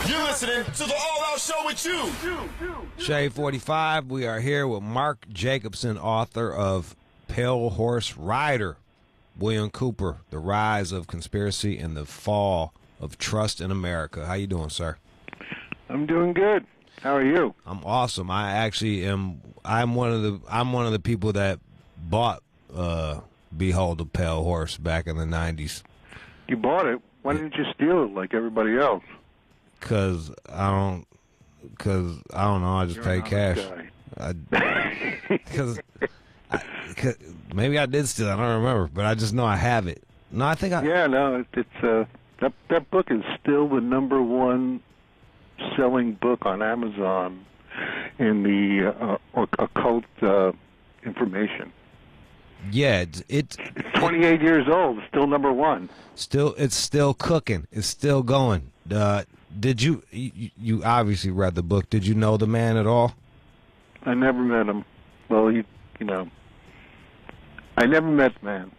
You're listening to the All Out Show with you. Shade 45, we are here with Mark Jacobson, author of Pale Horse Rider, William Cooper, The Rise of Conspiracy and the Fall of Trust in America. How you doing, sir? I'm doing good. How are you? I'm awesome. I actually am. I'm one of the people that bought Behold the Pale Horse back in the 90s. You bought it. Why didn't you steal it like everybody else? Cause I don't know. I just paid cash. Because maybe I did steal it. I don't remember, but I just know I have it. No, I think I. Yeah, no, it's that book is still the #1 selling book on Amazon in the occult information. Yeah, it's 28 years old. It's still #1. It's still cooking. It's still going. Did you obviously read the book? Did you know the man at all? I never met him. Well, you know, I never met the man.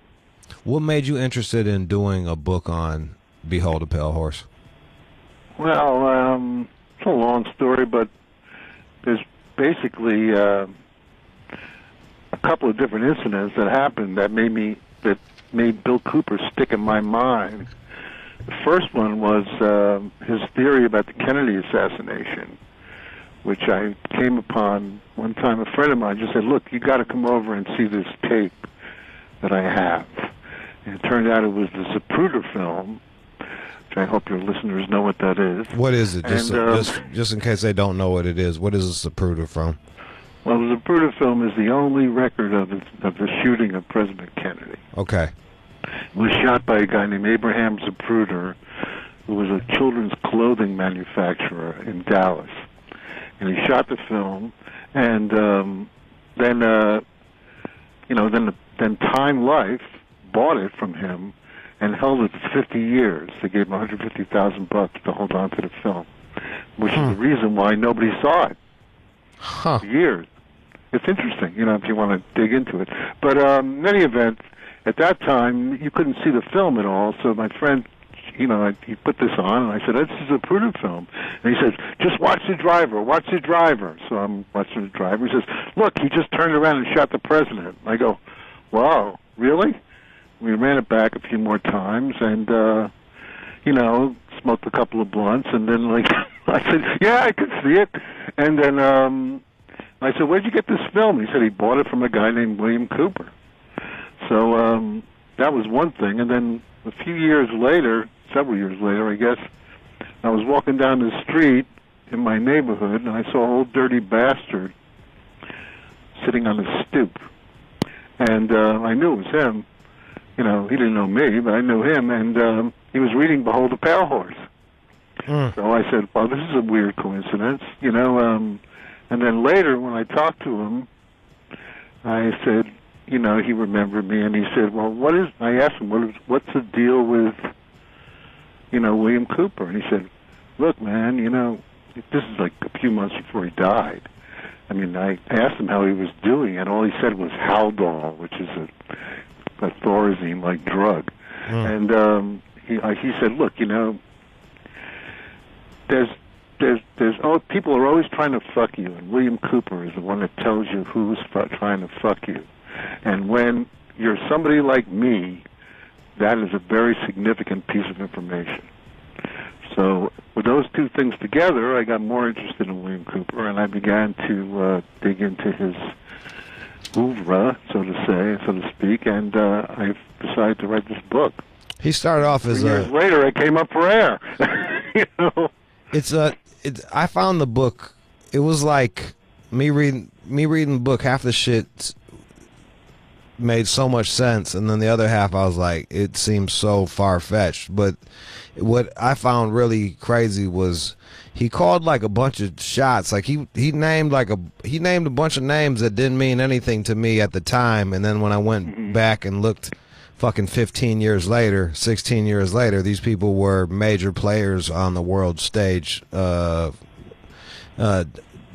What made you interested in doing a book on Behold the Pale Horse? Well, it's a long story, but there's basically a couple of different incidents that happened that made Bill Cooper stick in my mind. The first one was his theory about the Kennedy assassination, which I came upon one time. A friend of mine just said, "Look, you got to come over and see this tape that I have." And it turned out it was the Zapruder film, which I hope your listeners know what that is. What is it? Just in case they don't know what it is, what is the Zapruder film? Well, the Zapruder film is the only record of the shooting of President Kennedy. Okay. It was shot by a guy named Abraham Zapruder, who was a children's clothing manufacturer in Dallas. And he shot the film, and then Time Life bought it from him and held it for 50 years. They gave him $150,000 to hold on to the film, which is the reason why nobody saw it for years. It's interesting, if you want to dig into it. But in any event, at that time, you couldn't see the film at all, so my friend, he put this on, and I said, "This is a Zapruder film." And he says, "Just watch the driver, watch the driver." So I'm watching the driver. He says, "Look, he just turned around and shot the president." I go, "Wow, really?" We ran it back a few more times, and, smoked a couple of blunts, and then, I said, "Yeah, I could see it." And then I said, "Where'd you get this film?" He said he bought it from a guy named William Cooper. So that was one thing. And then a few years later, several years later, I guess, I was walking down the street in my neighborhood, and I saw an old dirty bastard sitting on a stoop. And I knew it was him. He didn't know me, but I knew him. And he was reading Behold the Pale Horse. So I said, "Well, this is a weird coincidence," And then later, when I talked to him, I said, he remembered me, and he said, "Well, I asked him, what's the deal with, William Cooper?" And he said, "Look, man, this is like a few months before he died. I mean, I asked him how he was doing, and all he said was Haldol, which is a Thorazine-like drug." And he said, "Look, people are always trying to fuck you, and William Cooper is the one that tells you who's trying to fuck you. And when you're somebody like me, that is a very significant piece of information." So with those two things together, I got more interested in William Cooper, and I began to dig into his oeuvre, so to speak, and I decided to write this book. He started off as years later, I came up for air. I found the book. It was like me reading the book. Half the shit made so much sense, and then the other half I was like, it seems so far-fetched. But what I found really crazy was he called like a bunch of shots. Like he named a bunch of names that didn't mean anything to me at the time, and then when I went back and looked fucking 15 years later, 16 years later, these people were major players on the world stage.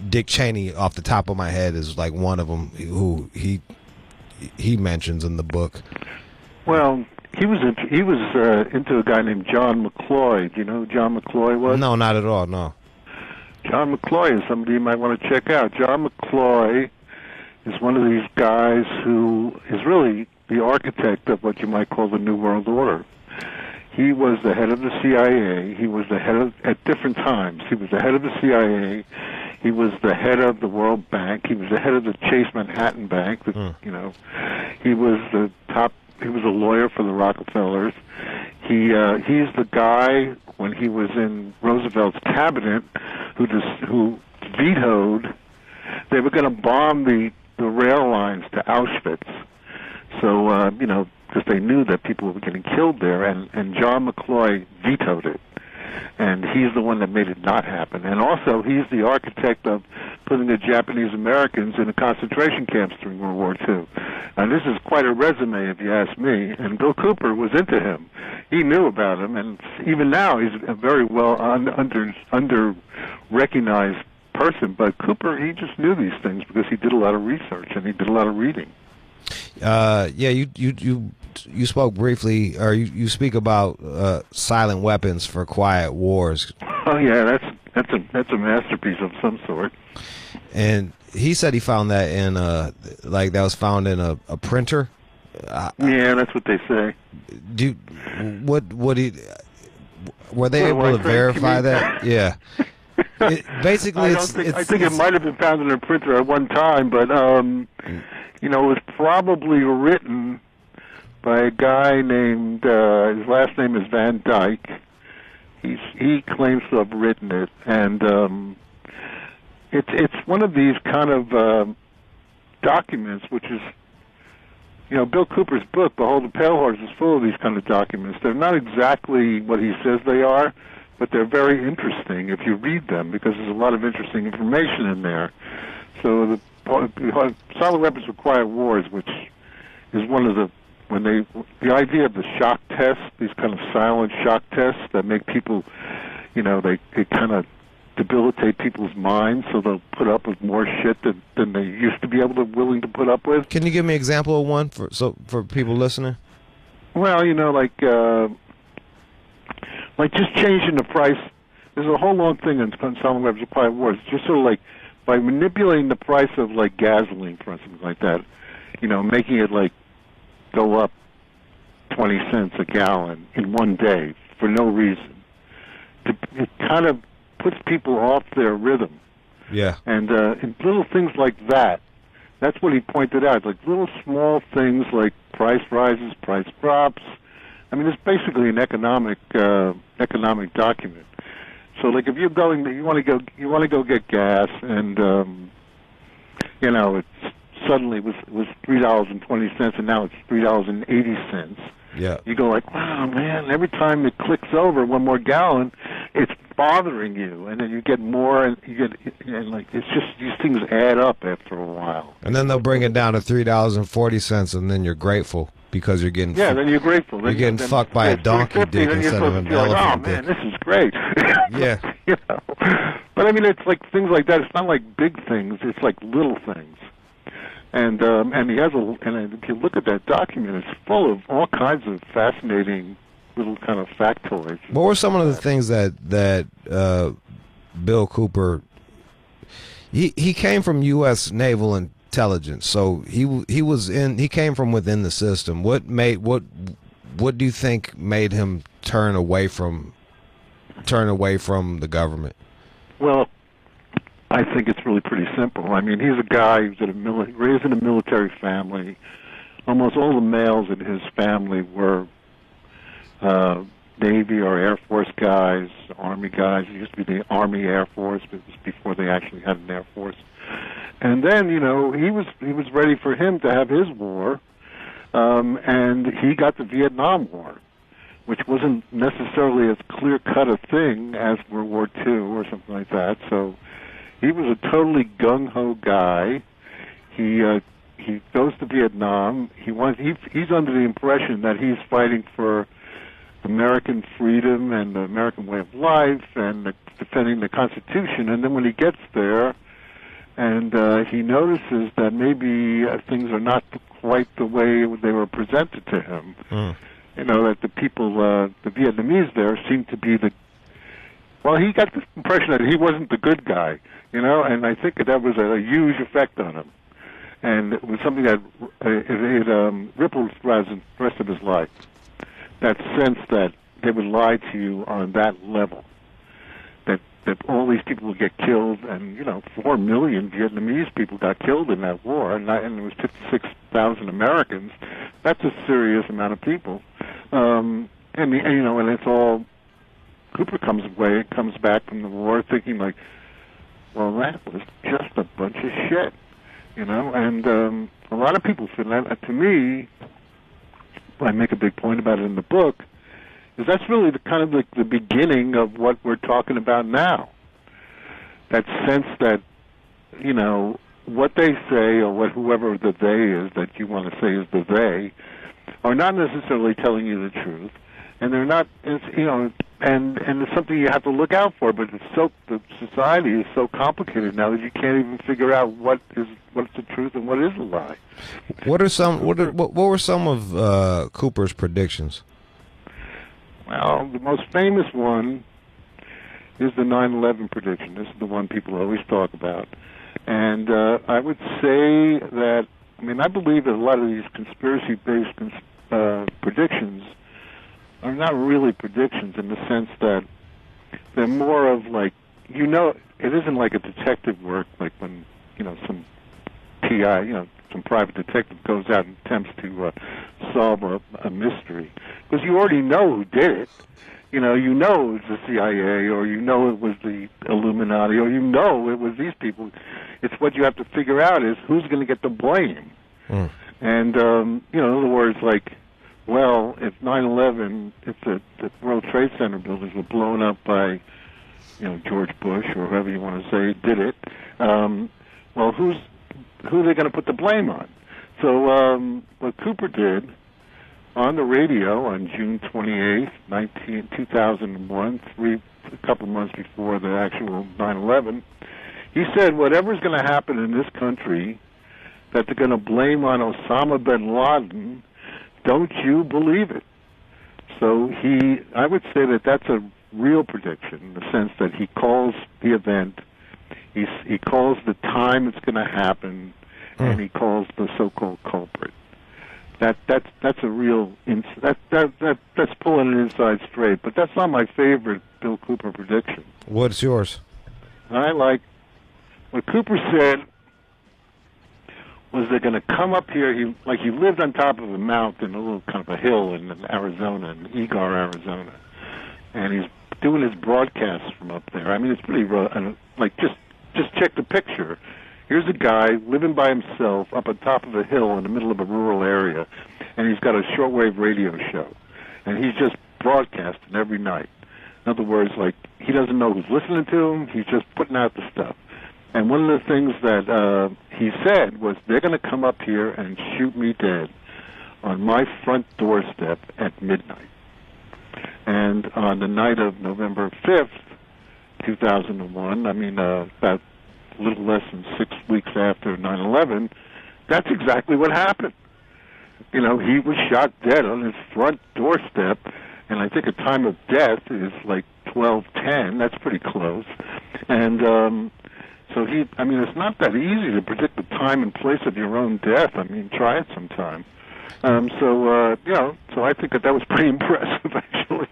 Dick Cheney, off the top of my head, is like one of them who he mentions in the book. Well, he was into a guy named John McCloy. Do you know who John McCloy was? No, not at all. No. John McCloy is somebody you might want to check out. John McCloy is one of these guys who is really the architect of what you might call the New World Order. He was the head of the CIA. He was the head of, at different times, he was the head of the CIA. He was the head of the World Bank. He was the head of the Chase Manhattan Bank. You know, he was the top. He was a lawyer for the Rockefellers. He's the guy when he was in Roosevelt's cabinet who vetoed. They were going to bomb the rail lines to Auschwitz. So you know, because they knew that people were getting killed there, and John McCloy vetoed it. And he's the one that made it not happen. And also, he's the architect of putting the Japanese Americans in the concentration camps during World War II. And this is quite a resume, if you ask me. And Bill Cooper was into him. He knew about him, and even now he's a very well under-recognized person. But Cooper, he just knew these things because he did a lot of research and he did a lot of reading. Yeah, you spoke briefly, or you speak about silent weapons for quiet wars. Oh yeah, that's a masterpiece of some sort. And he said he found that in that was found in a printer. Yeah, that's what they say. Were they able to verify that? Yeah. Basically, I think it might have been found in a printer at one time, but you know, it was probably written by a guy named his last name is Van Dyke. He claims to have written it, and it's one of these kind of documents, which is, you know, Bill Cooper's book, Behold the Pale Horse, is full of these kind of documents. They're not exactly what he says they are, but they're very interesting if you read them, because there's a lot of interesting information in there. So the Silent Weapons for Quiet Wars, which is one of the idea of the shock test, these kind of silent shock tests that make people, you know, they kind of debilitate people's minds, so they'll put up with more shit than they used to be willing to put up with. Can you give me an example of one for people listening? Well, you know, like just changing the price. There's a whole long thing in Silent Weapons of Quiet Wars. Just sort of like by manipulating the price of like gasoline, for instance, like that, you know, making it like go up 20 cents a gallon in one day for no reason. It kind of puts people off their rhythm. Yeah. And little things like that. That's what he pointed out. Like little small things like price rises, price drops. I mean, it's basically an economic document. So, like, if you're you want to go get gas, and you know, it's suddenly was $3.20, and now it's $3.80. Yeah. You go like, wow, man! Every time it clicks over one more gallon, it's bothering you, and then you get more, and like it's just these things add up after a while. And then they'll bring it down to $3.40, and then you're grateful because you're getting then you're grateful. You're getting fucked by a donkey dick instead of an elephant dick. Oh man, this is great. Yeah. You know, but I mean, it's like things like that. It's not like big things. It's like little things. And he has and if you look at that document, it's full of all kinds of fascinating little kind of factoids. What were some of the things that Bill Cooper? He came from U.S. Naval Intelligence, so he came from within the system. What do you think made him turn away from the government? Well, I think it's really pretty simple. I mean, he's a guy who's raised in a military family. Almost all the males in his family were Navy or Air Force guys, Army guys. It used to be the Army Air Force, but it was before they actually had an Air Force. And then, you know, he was ready for him to have his war, and he got the Vietnam War, which wasn't necessarily as clear-cut a thing as World War II or something like that. So he was a totally gung-ho guy. He goes to Vietnam. He's under the impression that he's fighting for American freedom and the American way of life and defending the Constitution. And then when he gets there, and he notices that maybe things are not quite the way they were presented to him. you know, that the people, the Vietnamese there seemed to be well, he got the impression that he wasn't the good guy, you know, and I think that was a huge effect on him. And it was something that it rippled throughout the rest of his life. That sense that they would lie to you on that level, that all these people would get killed, and, you know, 4 million Vietnamese people got killed in that war, and it was 56,000 Americans. That's a serious amount of people. And you know, and it's all, Cooper comes back from the war thinking like, well, that was just a bunch of shit, you know, and a lot of people feel that. To me, I make a big point about it in the book, is that's really the kind of the beginning of what we're talking about now. That sense that, you know, what they say, or what whoever the they is that you want to say is the they, are not necessarily telling you the truth, and they're not, you know, and it's something you have to look out for. But the society is so complicated now that you can't even figure out what's the truth and what is a lie. What were some of Cooper's predictions? Well, the most famous one is the 9/11 prediction. This is the one people always talk about. And I would say that, I mean, I believe that a lot of these conspiracy-based predictions are not really predictions, in the sense that they're more of like, you know, it isn't like a detective work, like when, you know, some PI, you know, some private detective goes out and attempts to solve a mystery, because you already know who did it. You know it was the CIA, or you know it was the Illuminati, or you know it was these people. It's what you have to figure out is who's going to get the blame. Mm. And, you know, in other words, like, well, if 9/11, if the World Trade Center buildings were blown up by, you know, George Bush, or whoever you want to say did it, well, who are they going to put the blame on? So what Cooper did on the radio on June 28th, 2001, a couple months before the actual 9/11, he said, whatever's going to happen in this country that they're going to blame on Osama bin Laden, don't you believe it? So I would say that that's a real prediction, in the sense that he calls the event, he calls the time it's going to happen, and he calls the so-called culprit. That's a real that's pulling it inside straight. But that's not my favorite Bill Cooper prediction. What's yours? I like what Cooper said was they're going to come up here. He lived on top of a mountain, a little kind of a hill in Arizona, in Egar, Arizona, and he's doing his broadcasts from up there. I mean, it's pretty like just check the picture. Here's a guy living by himself up on top of a hill in the middle of a rural area, and he's got a shortwave radio show, and he's just broadcasting every night. In other words, like, he doesn't know who's listening to him. He's just putting out the stuff. And one of the things that he said was, they're going to come up here and shoot me dead on my front doorstep at midnight. And on the night of November 5th, 2001, I mean, about a little less than 6 weeks after 9/11, that's exactly what happened. You know, he was shot dead on his front doorstep, and I think the time of death is like 12:10. That's pretty close. And so I mean, it's not that easy to predict the time and place of your own death. I mean, try it sometime. So you know, so I think that was pretty impressive, actually.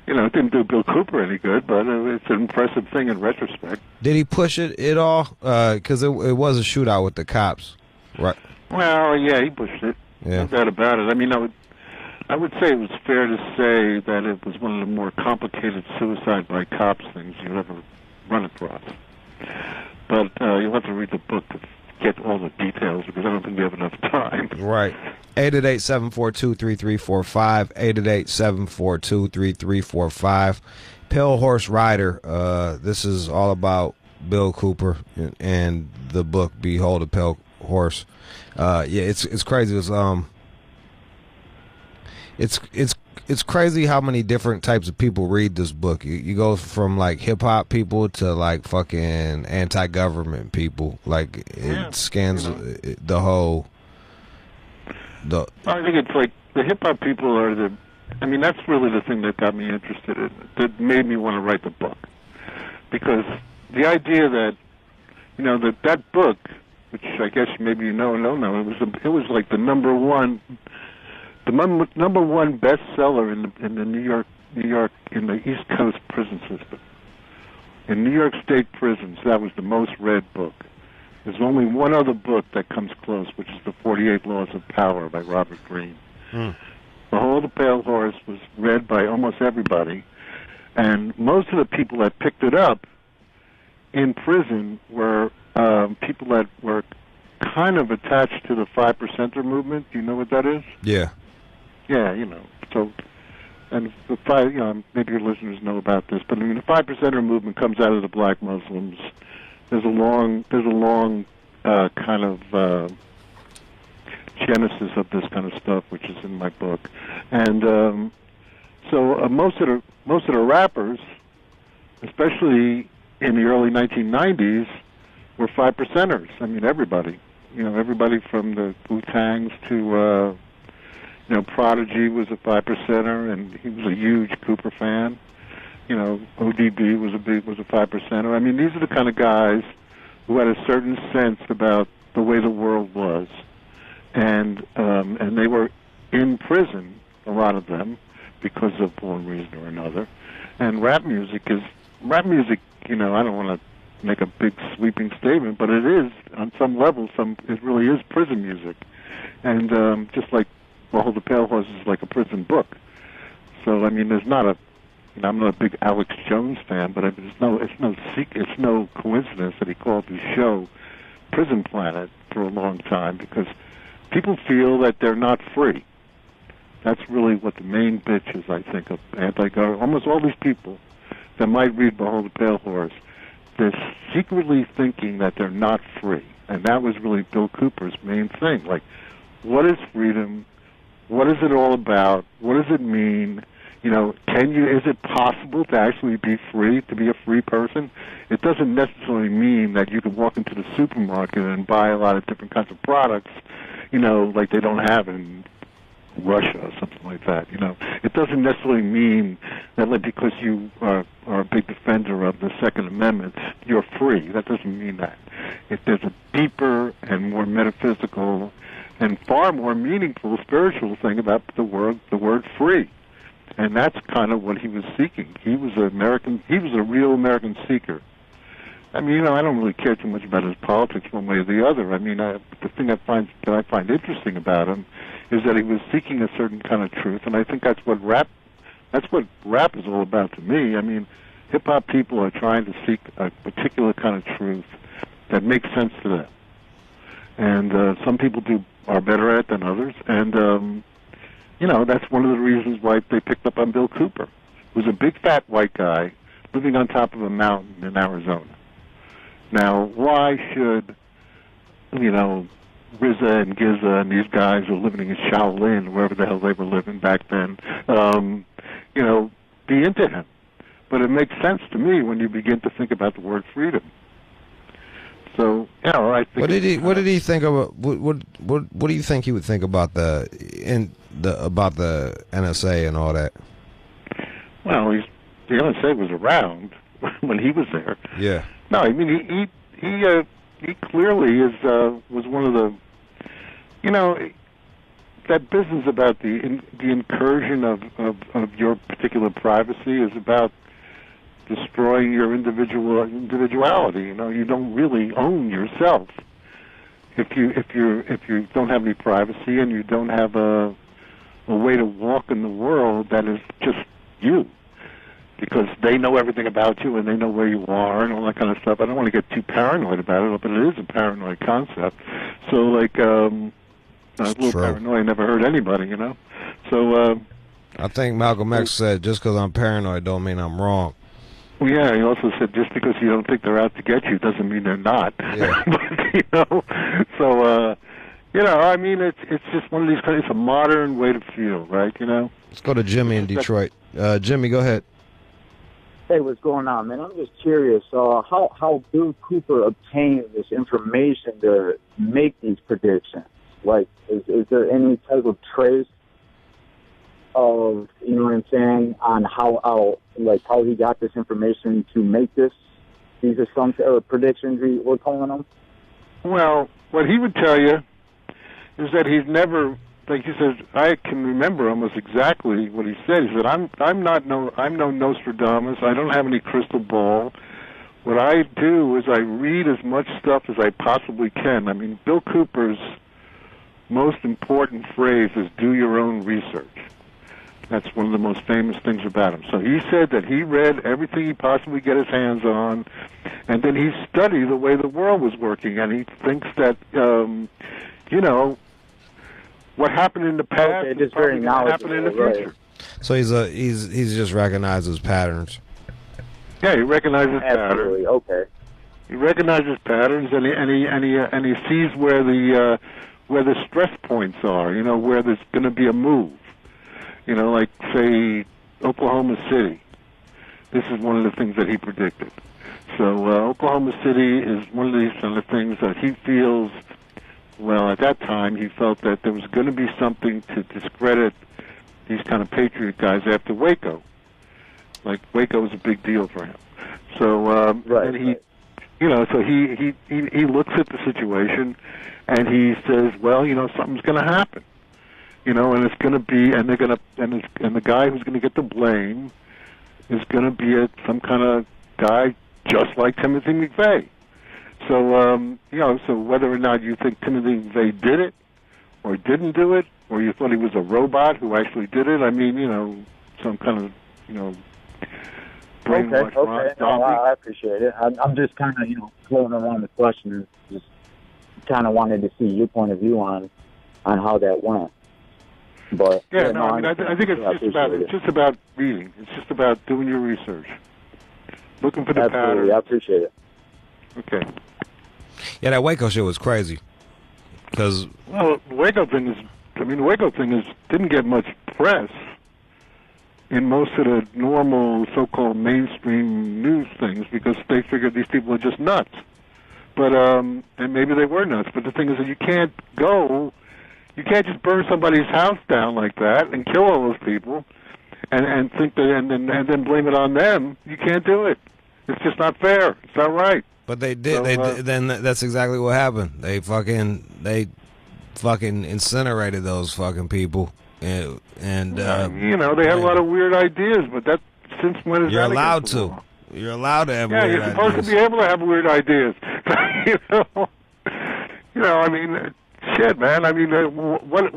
You know, it didn't do Bill Cooper any good, but it's an impressive thing in retrospect. Did he push it all? Because it was a shootout with the cops, right? Well, yeah, he pushed it. Yeah. No doubt about it. I mean, I would say it was fair to say that it was one of the more complicated suicide by cops things you'll ever run across. But you'll have to read the book to get all the details, because I don't think we have enough time. Right. 888-742-3345, 888-742-3345. Pale Horse Rider, this is all about Bill Cooper and the book Behold a Pale Horse. Yeah, it's crazy. It's crazy how many different types of people read this book. You go from like hip hop people to like fucking anti-government people. Like it scans the whole. I think it's like the hip hop people are the I mean, that's really the thing that got me interested in, that made me want to write the book. Because the idea that, that book, which I guess maybe you know or don't know, it was like the number one bestseller in the New York in the East Coast prison system. In New York State prisons, that was the most read book. There's only one other book that comes close, which is the 48 Laws of Power by Robert Greene. Behold the Pale Horse was read by almost everybody, and most of the people that picked it up in prison were people that were kind of attached to the 5%er movement. Do you know what that is? Yeah. Yeah, So, and maybe your listeners know about this, but I mean, the 5%er movement comes out of the black Muslims. There's a long kind of genesis of this kind of stuff, which is in my book, and so most of the rappers, especially in the early 1990s, were 5%ers. I mean, everybody, everybody from the Wu-Tangs to Prodigy was a 5%er, and he was a huge Cooper fan. ODB was a 5%er. I mean, these are the kind of guys who had a certain sense about the way the world was, and they were in prison, a lot of them, because of one reason or another. And rap music, I don't want to make a big sweeping statement, but it is, on some level, it really is prison music. And just like Behold the Pale Horse is like a prison book. So, I mean, there's not I'm not a big Alex Jones fan, but it's no coincidence that he called his show Prison Planet for a long time, because people feel that they're not free. That's really what the main bitch is, I think, of anti-government. Almost all these people that might read Behold the Pale Horse, they're secretly thinking that they're not free. And that was really Bill Cooper's main thing. Like, what is freedom? What is it all about? What does it mean? Is it possible to actually be free, to be a free person? It doesn't necessarily mean that you can walk into the supermarket and buy a lot of different kinds of products, like they don't have in Russia or something like that. It doesn't necessarily mean that because you are a big defender of the Second Amendment, you're free. That doesn't mean that. There's a deeper and more metaphysical and far more meaningful spiritual thing about the word free. And that's kind of what he was seeking. He was a real American seeker. I mean, I don't really care too much about his politics one way or the other. I mean, the thing that I find interesting about him is that he was seeking a certain kind of truth, and I think that's what rap is all about to me. I mean, hip-hop people are trying to seek a particular kind of truth that makes sense to them. And some people are better at it than others, and that's one of the reasons why they picked up on Bill Cooper, who's a big fat white guy living on top of a mountain in Arizona. Now, why should, RZA and Gizza and these guys who are living in Shaolin, wherever the hell they were living back then, be into him? But it makes sense to me when you begin to think about the word freedom. So, I think. What did he think about? What do you think he would think about the NSA and all that? Well, the NSA was around when he was there. Yeah. No, I mean he clearly was one of the, that business about the incursion of your particular privacy is about destroying your individuality. You don't really own yourself if you don't have any privacy and you don't have a way to walk in the world that is just you, because they know everything about you and they know where you are and all that kind of stuff. I don't want to get too paranoid about it, but it is a paranoid concept. So a little paranoid never hurt anybody, So I think Malcolm X said, just because I'm paranoid don't mean I'm wrong. Well, yeah, he also said just because you don't think they're out to get you doesn't mean they're not. Yeah. So, I mean, it's just one of these kind. It's a modern way to feel, right? Let's go to Jimmy in Detroit. Jimmy, go ahead. Hey, what's going on, man? I'm just curious how Bill Cooper obtained this information to make these predictions. Like, is there any type of trace of, you know what I'm saying, on how he got this information to make these assumptions or predictions we're calling them? Well, what he would tell you is that he's never, like he says, I can remember almost exactly what he said. He said, I'm no Nostradamus. I don't have any crystal ball. What I do is I read as much stuff as I possibly can. I mean, Bill Cooper's most important phrase is do your own research. That's one of the most famous things about him. So he said that he read everything he possibly get his hands on, and then he studied the way the world was working, and he thinks that, you know, what happened in the past is probably going to happen in the future. Right. So he's just recognizes patterns. Yeah, he recognizes patterns. Okay. He recognizes patterns, and he sees where the stress points are. You know, where there's going to be a move. You know, like say Oklahoma City. This is one of the things that he predicted. So Oklahoma City is one of these kind of things that he feels. Well, at that time, he felt that there was going to be something to discredit these kind of patriot guys after Waco. Like Waco was a big deal for him. So and he, you know, so he looks at the situation and he says, well, you know, something's going to happen, you know, and it's going to be, and they're going to, and the guy who's going to get the blame is going to be some kind of guy just like Timothy McVeigh. So you know, so whether or not you think Timothy McVeigh did it or didn't do it, or you thought he was a robot who actually did it, I mean, you know, some kind of, you know, brainwashed Okay. No, I appreciate it. I'm just kind of, you know, floating around the question. Just kind of wanted to see your point of view on how that went. But yeah, no, I mean, I think it's just about reading. It's just about doing your research, looking for the patterns. I appreciate it. Okay. Yeah, that Waco shit was crazy. Because the Waco thing didn't get much press in most of the normal so-called mainstream news things because they figured these people are just nuts. But and maybe they were nuts. But the thing is that you can't just burn somebody's house down like that and kill all those people, and think that and then blame it on them. You can't do it. It's just not fair. It's not right. But they did. So, then that's exactly what happened. They fucking incinerated those fucking people. And you know, they had a lot of weird ideas, but that since when is you're that allowed to? You're allowed to have weird ideas. Yeah, you're supposed to be able to have weird ideas. you know, I mean, shit, man. I mean, what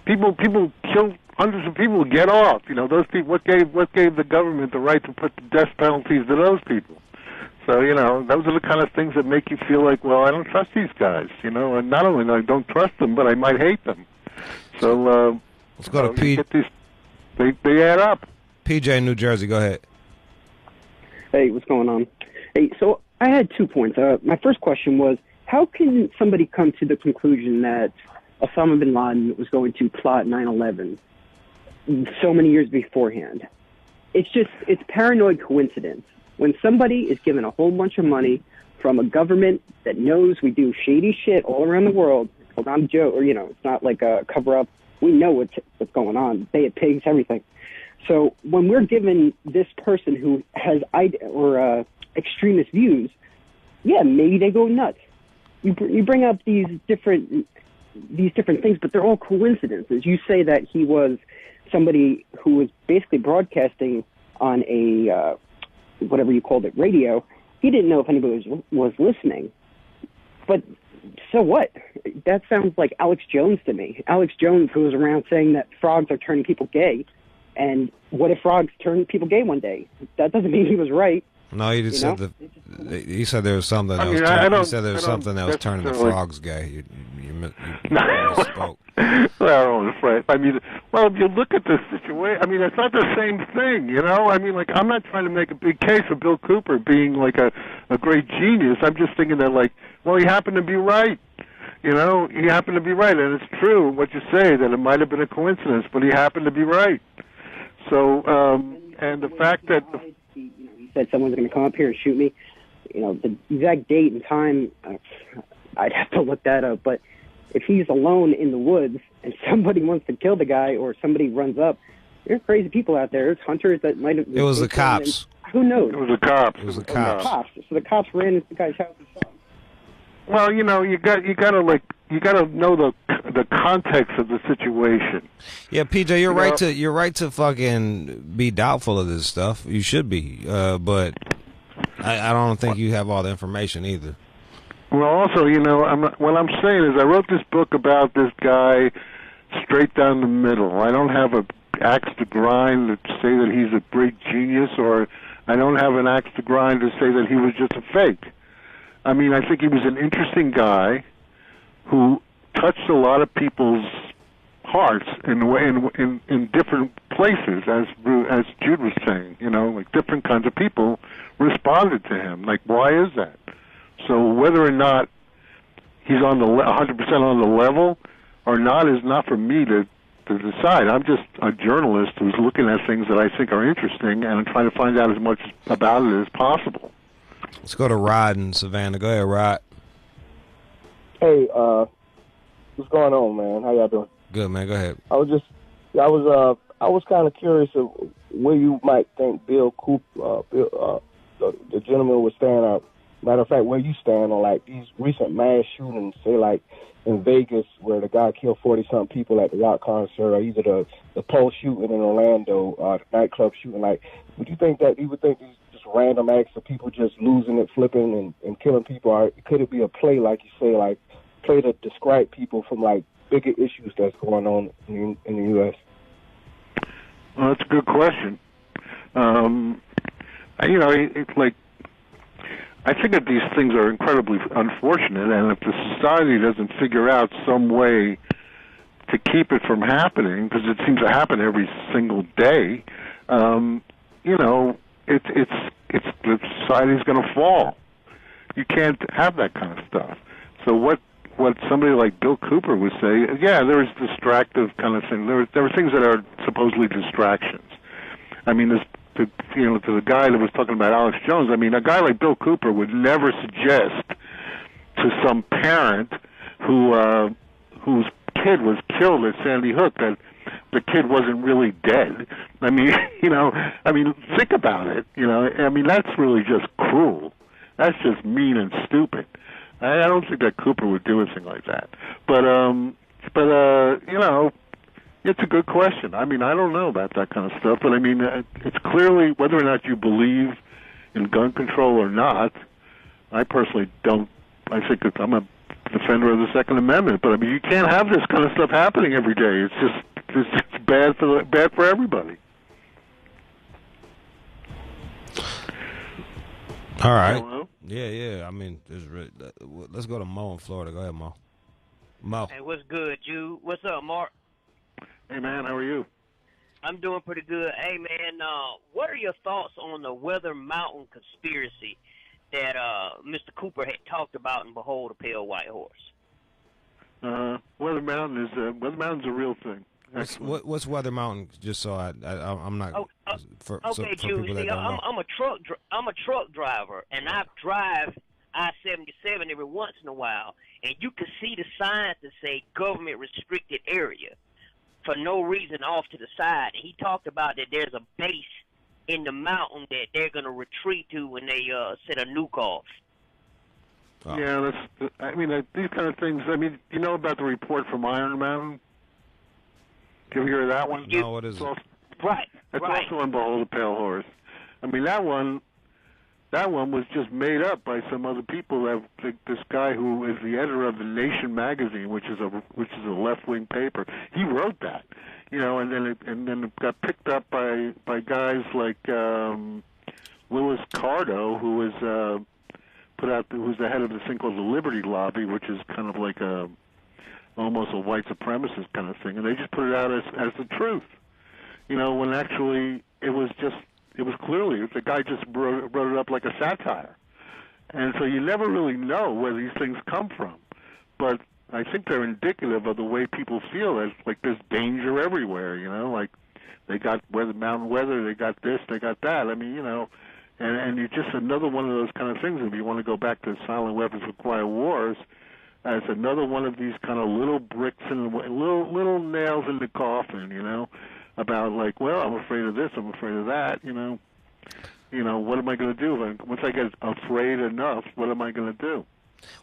people kill hundreds of people, get off. You know, those people. What gave the government the right to put the death penalties to those people? So, you know, those are the kind of things that make you feel like, well, I don't trust these guys. You know, and not only I don't trust them, but I might hate them. So let's go to P. They add up. PJ, New Jersey, go ahead. Hey, what's going on? Hey, so I had 2 points. My first question was, how can somebody come to the conclusion that Osama bin Laden was going to plot 9/11 so many years beforehand? It's paranoid coincidence. When somebody is given a whole bunch of money from a government that knows we do shady shit all around the world, well, I'm Joe, or, you know, it's not like a cover-up. We know what's going on. They had pigs, everything. So when we're given this person who has extremist views, yeah, maybe they go nuts. You bring up these different things, but they're all coincidences. You say that he was somebody who was basically broadcasting on a whatever you called it, radio. He didn't know if anybody was listening. But so what? That sounds like Alex Jones to me. Alex Jones goes around saying that frogs are turning people gay. And what if frogs turn people gay one day? That doesn't mean he was right. No, he just said he said there was something that was something that was turning the frogs gay. You misspoke. Well, right. I mean, well, if you look at this situation, I mean, it's not the same thing, you know? I mean, like, I'm not trying to make a big case for Bill Cooper being, like, a great genius. I'm just thinking that, like, well, he happened to be right. You know, he happened to be right. And it's true what you say, that it might have been a coincidence, but he happened to be right. So, and the fact that... He said someone's going to come up here and shoot me. You know, the exact date and time, I'd have to look that up. But if he's alone in the woods and somebody wants to kill the guy or somebody runs up, there's crazy people out there. There's hunters that might have. It was the cops. Who knows? It was the cops. It was the The cops. cops. So the cops ran into the guy's house and shot him. Well, you know, you gotta know the context of the situation. Yeah, PJ, you're You right know- you're right to fucking be doubtful of this stuff. You should be, but I don't think you have all the information either. Well, also, you know, what I'm saying is I wrote this book about this guy straight down the middle. I don't have a axe to grind to say that he's a great genius, or I don't have an axe to grind to say that he was just a fake. I mean, I think he was an interesting guy who touched a lot of people's hearts in different places, as Jude was saying. You know, like different kinds of people responded to him. Like, why is that? So whether or not he's on the 100% on the level or not is not for me to decide. I'm just a journalist who's looking at things that I think are interesting and I'm trying to find out as much about it as possible. Let's go to Rod in Savannah. Go ahead, Rod. Hey, what's going on, man? How y'all doing? Good, man. Go ahead. I was kind of curious of where you might think Bill Cooper, the gentleman was stand. Matter of fact, where you stand on like these recent mass shootings, say like in Vegas, where the guy killed 40-something people at the rock concert, or either the Pulse shooting in Orlando, the nightclub shooting. Like, would you think that he would think these just random acts of people just losing it, flipping, and killing people? Or could it be a play, like you say, like play to discredit people from like bigger issues that's going on in the U.S.? Well, that's a good question. You know, it's like, I think that these things are incredibly unfortunate, and if the society doesn't figure out some way to keep it from happening, because it seems to happen every single day, you know, the society's going to fall. You can't have that kind of stuff. So what somebody like Bill Cooper would say, yeah, there's distractive kind of thing. There are things that are supposedly distractions. I mean, to the guy that was talking about Alex Jones, I mean, a guy like Bill Cooper would never suggest to some parent whose kid was killed at Sandy Hook that the kid wasn't really dead. I mean, think about it. I mean, that's really just cruel. That's just mean and stupid. I don't think that Cooper would do anything like that. But it's a good question. I mean, I don't know about that kind of stuff, but I mean, it's clearly, whether or not you believe in gun control or not, I personally don't. I think that I'm a defender of the Second Amendment, but I mean, you can't have this kind of stuff happening every day. It's bad for everybody. All right. Hello? Yeah. I mean, let's go to Mo in Florida. Go ahead, Mo. Mo. Hey, what's good, Jude? What's up, Mark? Hey, man, how are you? I'm doing pretty good. Hey, man, what are your thoughts on the Weather Mountain conspiracy that Mr. Cooper had talked about in Behold a Pale White Horse? Weather Mountain's a real thing. What's Weather Mountain? Just so I'm not. Okay, Jude. See, I'm a truck driver, and I drive I-77 every once in a while, and you can see the signs that say government restricted area for no reason off to the side. And he talked about that there's a base in the mountain that they're going to retreat to when they set a nuke off. Oh. Yeah, these kind of things. I mean, you know about the report from Iron Mountain? Did you ever hear of that one? No, what is it? Right. That's also in Behold a Pale Horse. I mean, that one was just made up by some other people. This guy who is the editor of The Nation magazine, which is a left-wing paper. He wrote that, and then it got picked up by guys like Louis Cardo, who's the head of this thing called the Liberty Lobby, which is kind of like almost a white supremacist kind of thing, and they just put it out as the truth. When actually it was clearly the guy just wrote it up like a satire. And so you never really know where these things come from. But I think they're indicative of the way people feel. There's like there's danger everywhere, like they got mountain weather, they got this, they got that. I mean, and it's just another one of those kind of things. If you want to go back to silent weapons require wars, as another one of these kind of little bricks in the way, little nails in the coffin, you know, about like, well, I'm afraid of this, I'm afraid of that, you know, what am I going to do? Once I get afraid enough, what am I going to do?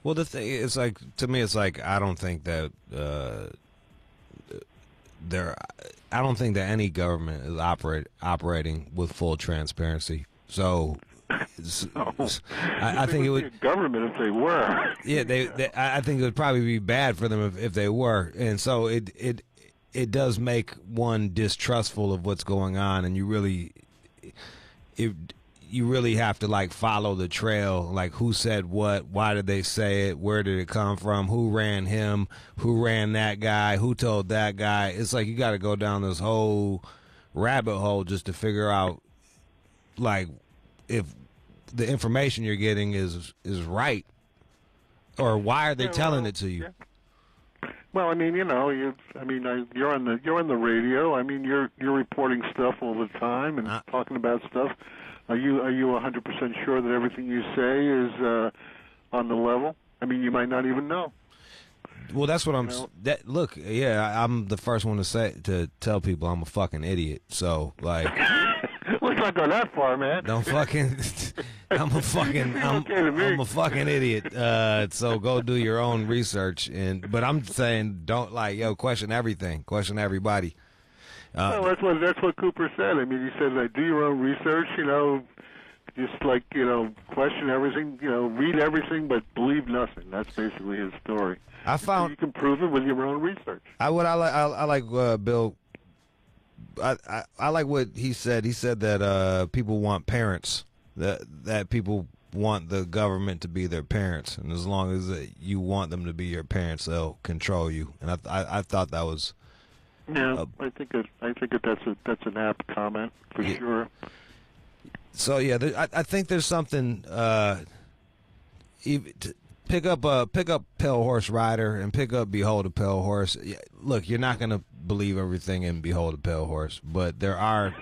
Well, the thing is, like, to me, it's like, I don't think that I don't think that any government is operating with full transparency. So, I think it would government if they were. Yeah, I think it would probably be bad for them if they were, and so it does make one distrustful of what's going on, and you really have to like follow the trail, like who said what, why did they say it, where did it come from, who ran him, who ran that guy, who told that guy. It's like you got to go down this whole rabbit hole just to figure out like if the information you're getting is right, or why are they telling it to you? Yeah. Well, I mean, you're on the radio. I mean, you're reporting stuff all the time and talking about stuff. Are you 100% sure that everything you say is on the level? I mean, you might not even know. Well, that's what I'm. Look, yeah, I'm the first one to tell people I'm a fucking idiot. So, like, let's not go that far, man. Don't fucking. I'm a fucking idiot. So go do your own research. But I'm saying, don't question everything, question everybody. Well, that's what Cooper said. I mean, he said, do your own research. Just question everything. Read everything, but believe nothing. That's basically his story. I found you can prove it with your own research. I like Bill. I like what he said. He said that people want parents. That people want the government to be their parents, and as long as you want them to be your parents, they'll control you. And I thought that was. Yeah, I think that's an apt comment for sure. So yeah, I think there's something. Pick up Pale Horse Rider and pick up Behold a Pale Horse. Look, you're not gonna believe everything in Behold a Pale Horse, but there are.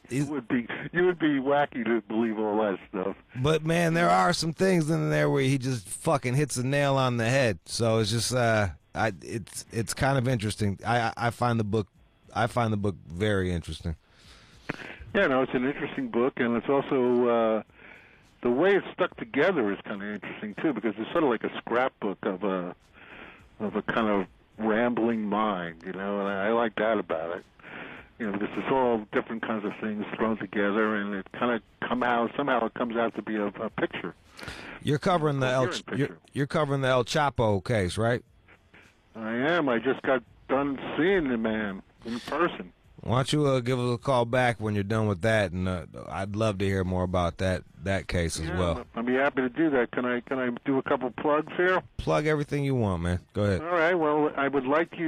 You would be wacky to believe all that stuff. But man, there are some things in there where he just fucking hits a nail on the head. So it's just it's kind of interesting. I find the book very interesting. Yeah, no, it's an interesting book, and it's also the way it's stuck together is kind of interesting too, because it's sort of like a scrapbook of a kind of rambling mind, and I like that about it. Because it's all different kinds of things thrown together, and it kind of somehow it comes out to be a picture. You're covering the you're covering the El Chapo case, right? I am. I just got done seeing the man in person. Why don't you give us a call back when you're done with that, and I'd love to hear more about that case as well. I'd be happy to do that. Can I do a couple plugs here? Plug everything you want, man. Go ahead. All right. Well, I would like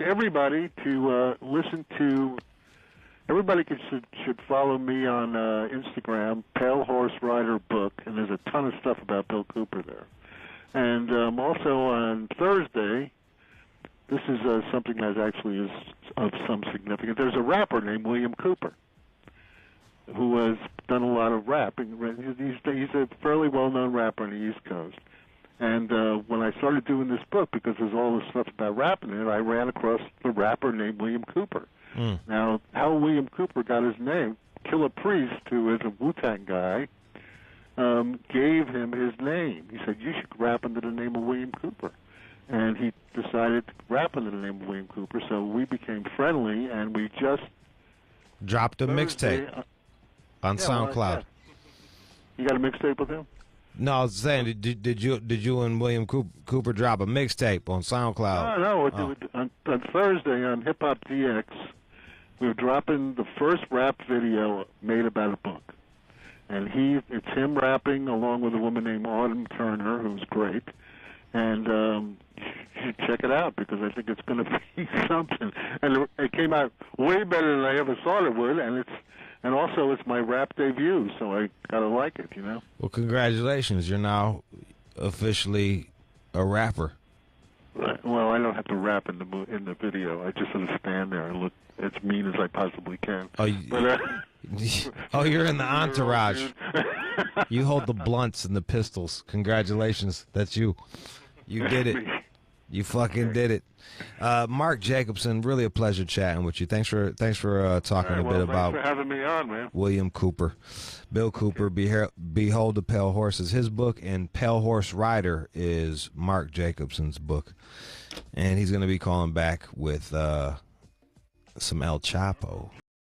everybody to listen to. Everybody should follow me on Instagram, Pale Horse Rider Book, and there's a ton of stuff about Bill Cooper there. And also on Thursday, this is something that actually is of some significance. There's a rapper named William Cooper who has done a lot of rapping. He's a fairly well-known rapper on the East Coast. And when I started doing this book, because there's all this stuff about rapping in it, I ran across the rapper named William Cooper. Now, how William Cooper got his name, Killer Priest, who is a Wu-Tang guy, gave him his name. He said, you should rap under the name of William Cooper. And he decided to rap under the name of William Cooper, so we became friendly, and we just dropped a mixtape on SoundCloud. You got a mixtape with him? No, I was saying, did you and William Cooper drop a mixtape on SoundCloud? No. On Thursday on Hip Hop DX, we were dropping the first rap video made about a book. And it's him rapping along with a woman named Autumn Turner, who's great. And you should check it out, because I think it's going to be something. And it came out way better than I ever thought it would, and also it's my rap debut, so I gotta like it, Well, congratulations! You're now officially a rapper. Well, I don't have to rap in the video. I just sort of stand there and look as mean as I possibly can. Oh, you're in the entourage. You hold the blunts and the pistols. Congratulations, that's you. You did it. You fucking did it. Mark Jacobson, really a pleasure chatting with you. Thanks for talking a bit about thanks for having me on, man. William Cooper. Bill Cooper, Behold the Pale Horse is his book, and Pale Horse Rider is Mark Jacobson's book. And he's going to be calling back with some El Chapo.